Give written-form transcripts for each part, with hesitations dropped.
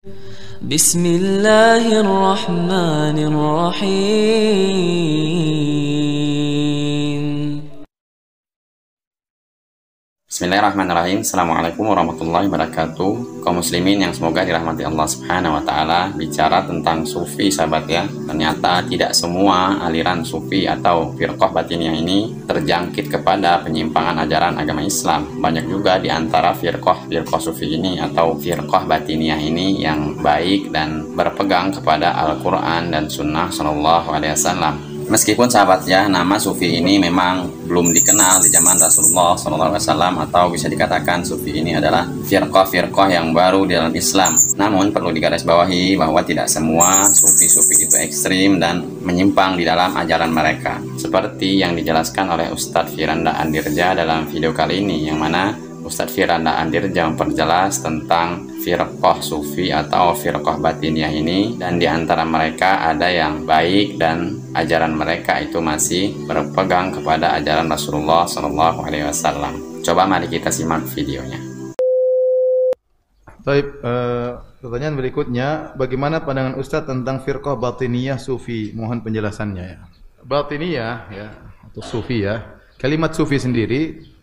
بسم الله الرحمن الرحيم. Bismillahirrahmanirrahim. Assalamualaikum warahmatullahi wabarakatuh. Kaum muslimin yang semoga dirahmati Allah Subhanahu wa taala, bicara tentang sufi sahabat ya. Ternyata tidak semua aliran sufi atau firqah batiniyah ini terjangkit kepada penyimpangan ajaran agama Islam. Banyak juga di antara firqah sufi ini atau firqah batiniyah ini yang baik dan berpegang kepada Al-Qur'an dan Sunnah Shallallahu alaihi wasallam. Meskipun sahabat ya, nama sufi ini memang belum dikenal di zaman Rasulullah SAW, atau bisa dikatakan sufi ini adalah firqah yang baru di dalam Islam. Namun perlu digarisbawahi bahwa tidak semua sufi-sufi itu ekstrim dan menyimpang di dalam ajaran mereka. Seperti yang dijelaskan oleh Ustadz Firanda Andirja dalam video kali ini, yang mana Ustadz Firanda Andirja memperjelas tentang firqah sufi atau firqah batiniyah ini, dan di antara mereka ada yang baik dan ajaran mereka itu masih berpegang kepada ajaran Rasulullah SAW. Coba mari kita simak videonya. Baik, pertanyaan berikutnya, bagaimana pandangan Ustadz tentang firqah batiniyah sufi? Mohon penjelasannya ya. Batiniyah ya, atau sufi ya. Kalimat sufi sendiri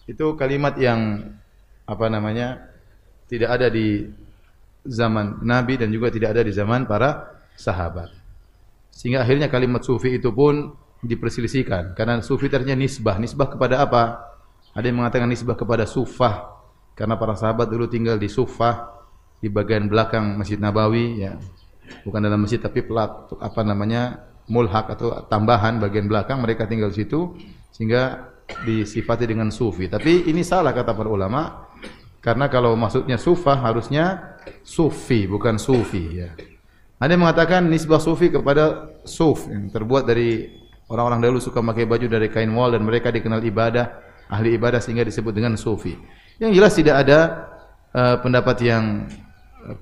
itu kalimat yang tidak ada di zaman Nabi dan juga tidak ada di zaman para sahabat. Sehingga akhirnya kalimat sufi itu pun diperselisihkan, karena sufi ternyata nisbah kepada apa? Ada yang mengatakan nisbah kepada sufah, karena para sahabat dulu tinggal di sufah, di bagian belakang Masjid Nabawi ya. Bukan dalam masjid tapi mulhak atau tambahan bagian belakang, mereka tinggal di situ sehingga disifati dengan sufi. Tapi ini salah kata para ulama, karena kalau maksudnya sufah harusnya sufi bukan sufi ya. Ada yang mengatakan nisbah sufi kepada suf yang terbuat dari orang-orang dahulu suka pakai baju dari kain wol dan mereka dikenal ahli ibadah sehingga disebut dengan sufi. Yang jelas tidak ada pendapat yang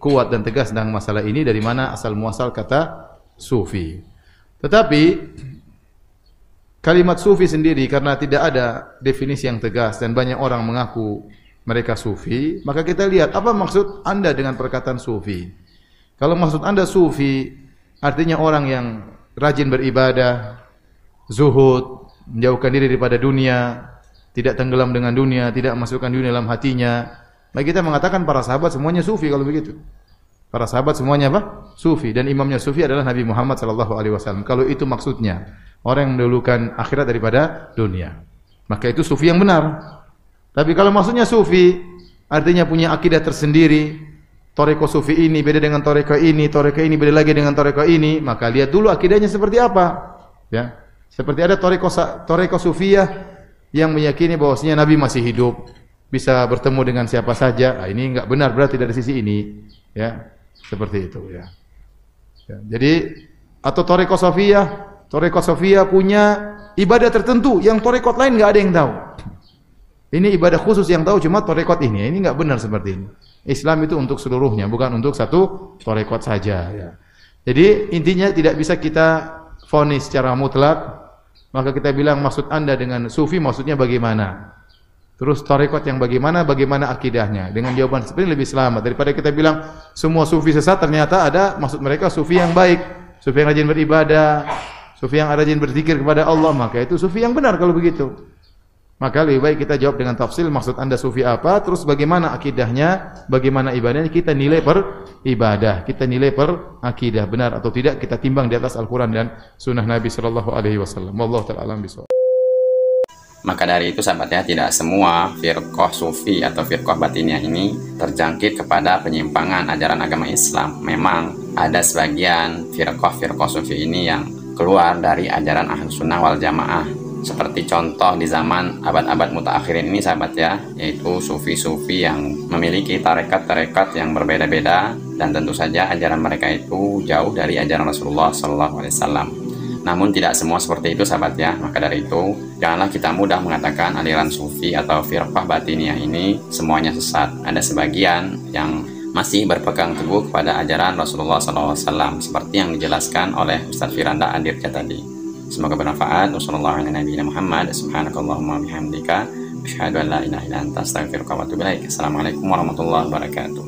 kuat dan tegas tentang masalah ini, dari mana asal muasal kata sufi. Tetapi kalimat sufi sendiri karena tidak ada definisi yang tegas dan banyak orang mengaku mereka sufi, maka kita lihat apa maksud Anda dengan perkataan sufi. Kalau maksud Anda sufi artinya orang yang rajin beribadah, zuhud, menjauhkan diri daripada dunia, tidak tenggelam dengan dunia, tidak masukkan dunia dalam hatinya, maka kita mengatakan para sahabat semuanya sufi kalau begitu. Para sahabat semuanya apa? Sufi, dan imamnya sufi adalah Nabi Muhammad SAW. Kalau itu maksudnya, orang yang mendahulukan akhirat daripada dunia, maka itu sufi yang benar. Tapi kalau maksudnya sufi artinya punya akidah tersendiri, toreko sufi ini beda dengan toreko ini beda lagi dengan toreko ini, maka lihat dulu akidahnya seperti apa ya. Seperti ada toreko sufiyah yang meyakini bahwasanya Nabi masih hidup, bisa bertemu dengan siapa saja. Nah, ini enggak benar berarti dari sisi ini ya. Seperti itu ya. Jadi atau toreko sufiyah punya ibadah tertentu yang torekot lain enggak ada yang tahu. Ini ibadah khusus yang tahu cuma torekot ini. Ini enggak benar seperti ini. Islam itu untuk seluruhnya, bukan untuk satu torekot saja ya. Jadi intinya tidak bisa kita vonis secara mutlak. Maka kita bilang maksud Anda dengan sufi maksudnya bagaimana? Terus torekot yang bagaimana akidahnya? Dengan jawaban seperti ini lebih selamat daripada kita bilang semua sufi sesat, ternyata ada maksud mereka sufi yang baik, sufi yang rajin beribadah, sufi yang rajin berzikir kepada Allah, maka itu sufi yang benar kalau begitu. Maka lebih baik kita jawab dengan tafsil maksud Anda sufi apa, terus bagaimana akidahnya, bagaimana ibadahnya, kita nilai per ibadah, kita nilai per akidah, benar atau tidak kita timbang di atas Al-Quran dan Sunnah Nabi Sallallahu Alaihi Wasallam. Wallahu ta'ala alam bishawab. Maka dari itu sahabatnya, tidak semua firqah sufi atau firqah batiniyah ini terjangkit kepada penyimpangan ajaran agama Islam. Memang ada sebagian firqah sufi ini yang keluar dari ajaran Ahlus Sunnah wal Jamaah. Seperti contoh di zaman abad-abad mutaakhirin ini sahabat ya, yaitu sufi-sufi yang memiliki tarekat-tarekat yang berbeda-beda, dan tentu saja ajaran mereka itu jauh dari ajaran Rasulullah SAW. Namun tidak semua seperti itu sahabat ya. Maka dari itu janganlah kita mudah mengatakan aliran sufi atau firqah batiniyah ini semuanya sesat. Ada sebagian yang masih berpegang teguh kepada ajaran Rasulullah SAW, seperti yang dijelaskan oleh Ustadz Firanda Andirja tadi. Semoga bermanfaat. Wassalamualaikum warahmatullahi wabarakatuh.